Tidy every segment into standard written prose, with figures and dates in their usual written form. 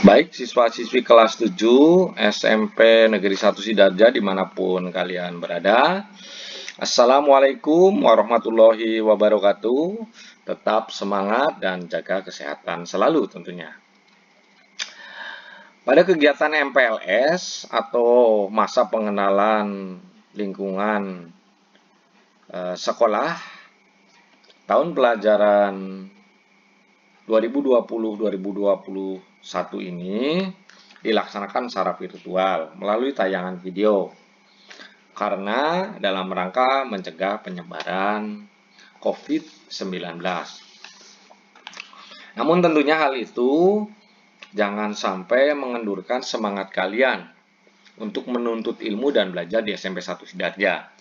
Baik, siswa-siswi kelas 7 SMP Negeri 1 Sidarja dimanapun kalian berada. Assalamualaikum warahmatullahi wabarakatuh. Tetap semangat dan jaga kesehatan selalu tentunya. Pada kegiatan MPLS atau masa pengenalan lingkungan sekolah tahun pelajaran 2020-2021 ini dilaksanakan secara virtual melalui tayangan video karena dalam rangka mencegah penyebaran COVID-19. Namun tentunya hal itu jangan sampai mengendurkan semangat kalian untuk menuntut ilmu dan belajar di SMP 1 Sidarja.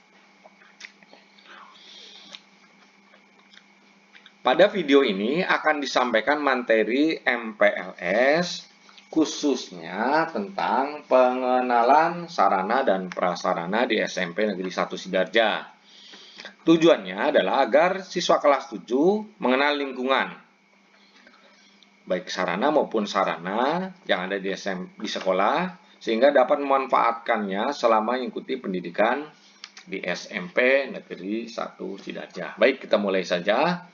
Pada video ini akan disampaikan materi MPLS khususnya tentang pengenalan sarana dan prasarana di SMP Negeri 1 Sidarja. Tujuannya adalah agar siswa kelas 7 mengenal lingkungan, baik sarana maupun sarana yang ada di sekolah, sehingga dapat memanfaatkannya selama mengikuti pendidikan di SMP Negeri 1 Sidarja. Baik, kita mulai saja.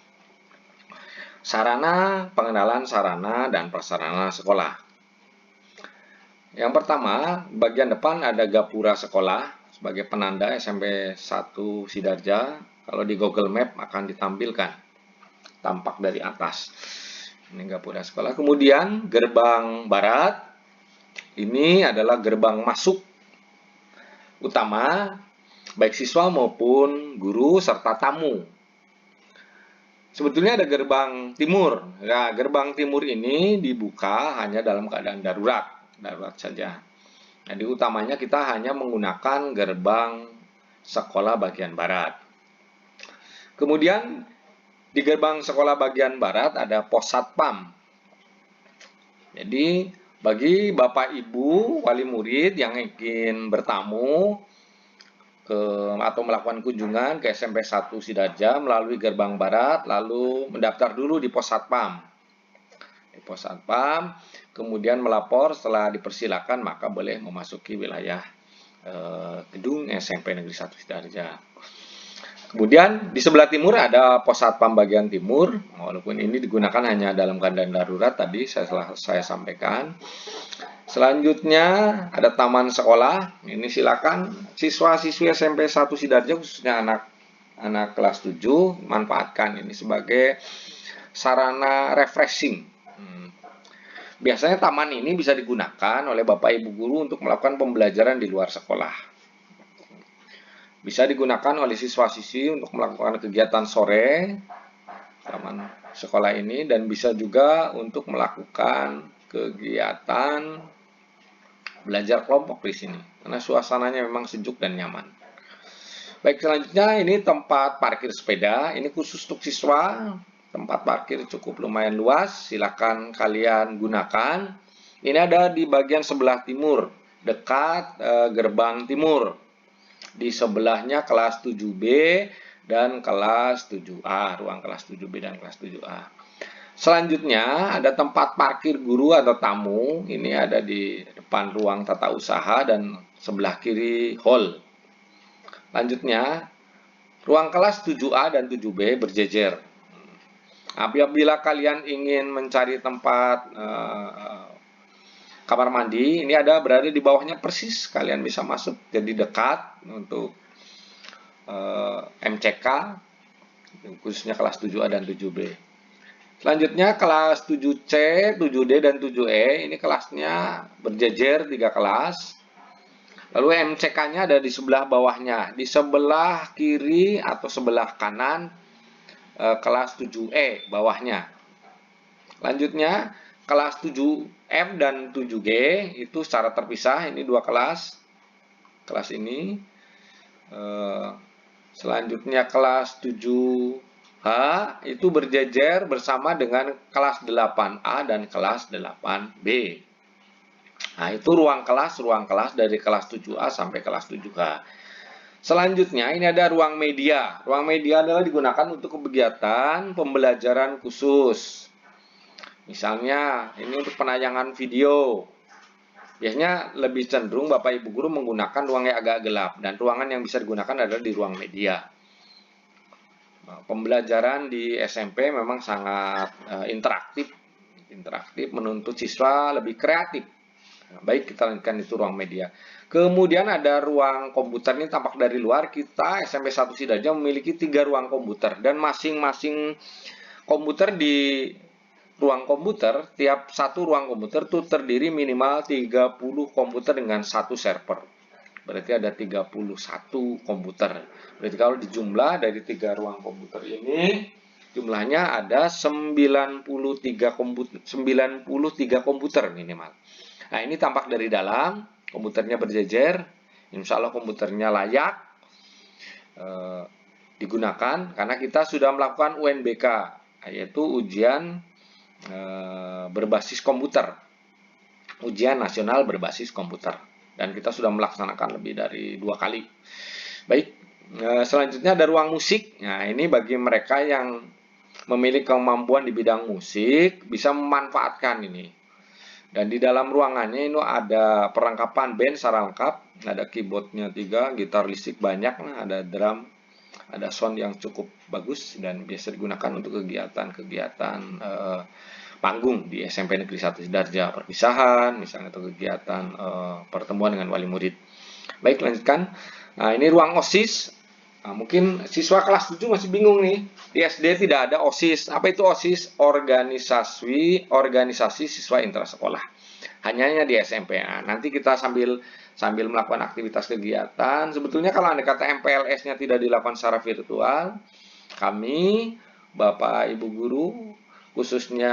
Sarana, pengenalan sarana dan prasarana sekolah. Yang pertama, bagian depan ada gapura sekolah sebagai penanda SMP 1 Sidarja. Kalau di Google Map akan ditampilkan tampak dari atas. Ini gapura sekolah. Kemudian gerbang barat. Ini adalah gerbang masuk utama baik siswa maupun guru serta tamu. Sebetulnya ada gerbang timur. Nah, gerbang timur ini dibuka hanya dalam keadaan darurat saja. Jadi utamanya kita hanya menggunakan gerbang sekolah bagian barat. Kemudian di gerbang sekolah bagian barat ada pos satpam. Jadi bagi Bapak Ibu wali murid yang ingin bertamu atau melakukan kunjungan ke SMP 1 Sidarja melalui gerbang barat, lalu mendaftar dulu di pos satpam. Di pos satpam, kemudian melapor, setelah dipersilakan maka boleh memasuki wilayah gedung SMP Negeri 1 Sidarja. Kemudian di sebelah timur ada pos satpam bagian timur, walaupun ini digunakan hanya dalam keadaan darurat tadi saya sampaikan. Selanjutnya ada taman sekolah. Ini silakan siswa-siswi SMP 1 Sidarja khususnya anak kelas 7 manfaatkan ini sebagai sarana refreshing. Biasanya taman ini bisa digunakan oleh Bapak Ibu guru untuk melakukan pembelajaran di luar sekolah. Bisa digunakan oleh siswa-siswi untuk melakukan kegiatan sore taman sekolah ini, dan bisa juga untuk melakukan kegiatan belajar kelompok di sini karena suasananya memang sejuk dan nyaman. Baik, selanjutnya ini tempat parkir sepeda. Ini khusus untuk siswa. Tempat parkir cukup lumayan luas, silakan kalian gunakan. Ini ada di bagian sebelah timur, dekat gerbang timur. Di sebelahnya kelas 7B dan kelas 7A, ruang kelas 7B dan kelas 7A. Selanjutnya ada tempat parkir guru atau tamu. Ini ada di depan ruang tata usaha dan sebelah kiri hall. Lanjutnya, ruang kelas 7A dan 7B berjejer. Apabila kalian ingin mencari tempat kamar mandi, ini ada berada di bawahnya persis. Kalian bisa masuk, jadi dekat untuk MCK, khususnya kelas 7A dan 7B. Selanjutnya kelas 7C, 7D, dan 7E, ini kelasnya berjejer 3 kelas. Lalu MCK-nya ada di sebelah bawahnya, di sebelah kiri atau sebelah kanan kelas 7E bawahnya. Lanjutnya kelas 7F dan 7G itu secara terpisah, ini 2 kelas. Kelas ini. Selanjutnya kelas 7H itu berjejer bersama dengan kelas 8A dan kelas 8B. Nah, itu ruang kelas dari kelas 7A sampai kelas 7H. Selanjutnya ini ada ruang media. Ruang media adalah digunakan untuk kegiatan pembelajaran khusus. Misalnya ini untuk penayangan video. Biasanya lebih cenderung Bapak Ibu guru menggunakan ruang yang agak gelap, dan ruangan yang bisa digunakan adalah di ruang media. Pembelajaran di SMP memang sangat interaktif, menuntut siswa lebih kreatif. Baik, kita lanjutkan itu ruang media. Kemudian ada ruang komputer, ini tampak dari luar. Kita SMP 1 Sidaja memiliki 3 ruang komputer, dan masing-masing komputer di ruang komputer, tiap satu ruang komputer itu terdiri minimal 30 komputer dengan satu server. Berarti ada 31 komputer. Berarti kalau dijumlah dari 3 ruang komputer ini, jumlahnya ada 93 komputer minimal. Nah, ini tampak dari dalam, komputernya berjejer. Insya Allah komputernya layak digunakan karena kita sudah melakukan UNBK, yaitu ujian berbasis komputer, ujian nasional berbasis komputer, dan kita sudah melaksanakan lebih dari 2 kali. Baik, selanjutnya ada ruang musik. Nah, ini bagi mereka yang memiliki kemampuan di bidang musik bisa memanfaatkan ini. Dan di dalam ruangannya ini ada perlengkapan band secara lengkap, ada keyboardnya 3, gitar listrik banyak, ada drum, ada sound yang cukup bagus, dan biasa digunakan untuk kegiatan-kegiatan panggung di SMP Negeri 1 Sidarja, perpisahan misalnya, atau kegiatan pertemuan dengan wali murid. Baik, lanjutkan. Nah, ini ruang OSIS. Nah, mungkin siswa kelas 7 masih bingung nih. Di SD tidak ada OSIS. Apa itu OSIS? Organisasi siswa intrasekolah. Hanya di SMP. Nah, nanti kita sambil melakukan aktivitas kegiatan. Sebetulnya kalau Anda kata MPLS-nya tidak dilakukan secara virtual, kami, Bapak Ibu guru, khususnya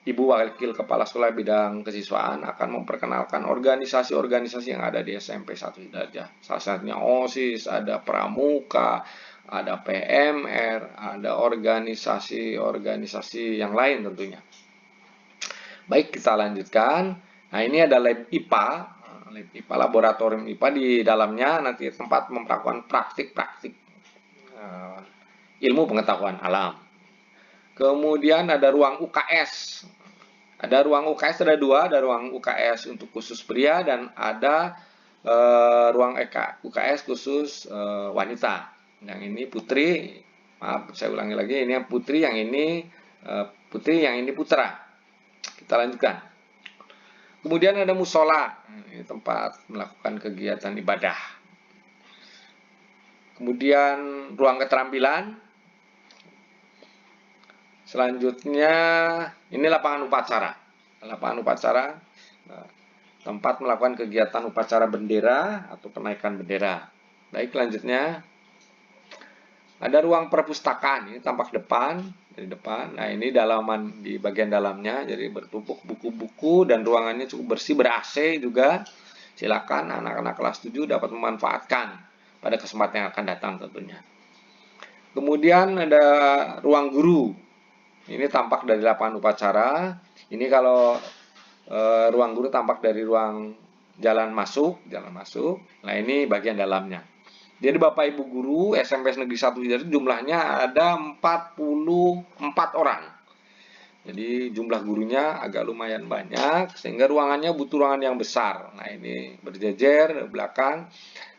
Ibu Wakil Kepala Sekolah Bidang Kesiswaan akan memperkenalkan organisasi-organisasi yang ada di SMP 1 Sidarja. Salah satunya OSIS, ada Pramuka, ada PMR, ada organisasi-organisasi yang lain tentunya. Baik, kita lanjutkan. Nah, ini ada lab IPA, laboratorium IPA. Di dalamnya nanti tempat melakukan praktik-praktik ilmu pengetahuan alam. Kemudian ada ruang UKS. Ada ruang UKS, ada 2, ada ruang UKS untuk khusus pria dan ada ruang UKS khusus wanita. Yang ini putri, maaf saya ulangi lagi, ini putri, yang ini putri, yang ini putra. Kita lanjutkan. Kemudian ada musola, ini tempat melakukan kegiatan ibadah. Kemudian ruang keterampilan. Selanjutnya ini lapangan upacara. Lapangan upacara, tempat melakukan kegiatan upacara bendera atau kenaikan bendera. Baik, selanjutnya ada ruang perpustakaan. Ini tampak depan, dari depan. Nah, ini dalaman, di bagian dalamnya, jadi bertumpuk buku-buku dan ruangannya cukup bersih, ber-AC juga. Silakan anak-anak kelas 7 dapat memanfaatkan pada kesempatan yang akan datang tentunya. Kemudian ada ruang guru. Ini tampak dari lapangan upacara. Ini kalau ruang guru tampak dari ruang jalan masuk. Nah, ini bagian dalamnya. Jadi Bapak Ibu guru SMP Negeri 1 Sidarja jumlahnya ada 44 orang. Jadi jumlah gurunya agak lumayan banyak, sehingga ruangannya butuh ruangan yang besar. Nah, ini berjejer di belakang.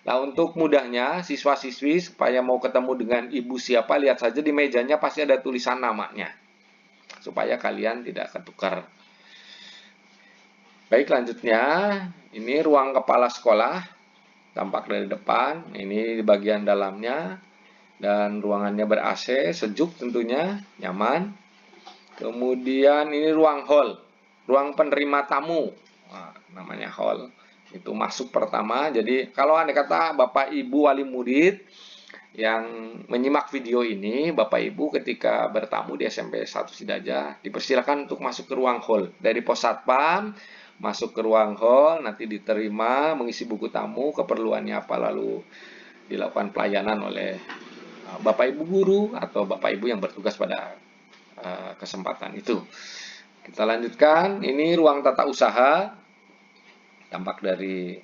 Nah, untuk mudahnya siswa-siswi supaya mau ketemu dengan ibu siapa, lihat saja di mejanya pasti ada tulisan namanya, supaya kalian tidak ketukar. Baik, lanjutnya ini ruang kepala sekolah. Tampak dari depan, ini di bagian dalamnya, dan ruangannya ber-AC, sejuk tentunya, nyaman. Kemudian ini ruang hall, ruang penerima tamu. Nah, namanya hall. Itu masuk pertama. Jadi kalau Anda kata Bapak Ibu wali murid yang menyimak video ini, Bapak Ibu ketika bertamu di SMP 1 Sidarja, dipersilakan untuk masuk ke ruang hall. Dari pos satpam masuk ke ruang hall, nanti diterima, mengisi buku tamu, keperluannya apa, lalu dilakukan pelayanan oleh Bapak Ibu guru atau Bapak Ibu yang bertugas pada kesempatan itu. Kita lanjutkan, ini ruang tata usaha, tampak dari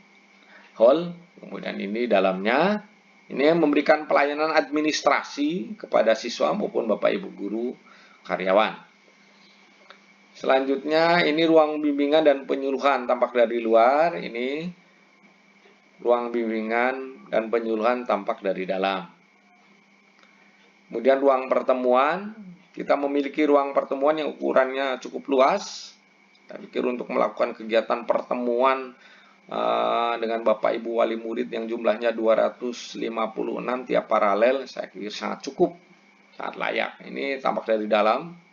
hall. Kemudian ini dalamnya, ini yang memberikan pelayanan administrasi kepada siswa maupun Bapak Ibu guru karyawan. Selanjutnya ini ruang bimbingan dan penyuluhan tampak dari luar. Ini ruang bimbingan dan penyuluhan tampak dari dalam. Kemudian ruang pertemuan, kita memiliki ruang pertemuan yang ukurannya cukup luas. Saya pikir untuk melakukan kegiatan pertemuan dengan Bapak Ibu wali murid yang jumlahnya 256 tiap paralel, saya pikir sangat cukup, sangat layak. Ini tampak dari dalam.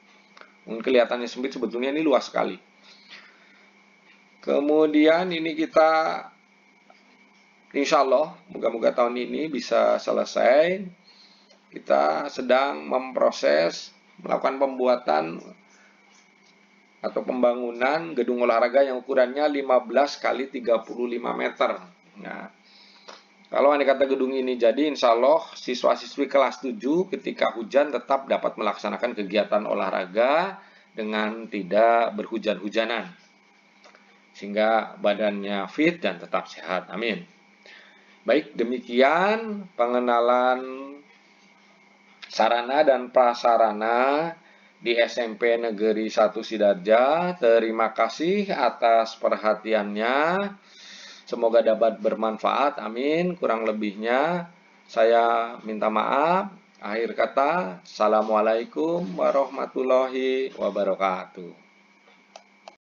Mungkin kelihatannya sempit, sebetulnya ini luas sekali. Kemudian ini kita insya Allah moga-moga tahun ini bisa selesai. Kita sedang memproses melakukan pembuatan atau pembangunan gedung olahraga yang ukurannya 15 kali 35 meter. Nah, kalau andai kata gedung ini jadi, insya Allah siswa-siswi kelas 7 ketika hujan tetap dapat melaksanakan kegiatan olahraga dengan tidak berhujan-hujanan, sehingga badannya fit dan tetap sehat. Amin. Baik, demikian pengenalan sarana dan prasarana di SMP Negeri 1 Sidarja. Terima kasih atas perhatiannya. Semoga dapat bermanfaat. Amin. Kurang lebihnya saya minta maaf. Akhir kata, Assalamualaikum warahmatullahi wabarakatuh.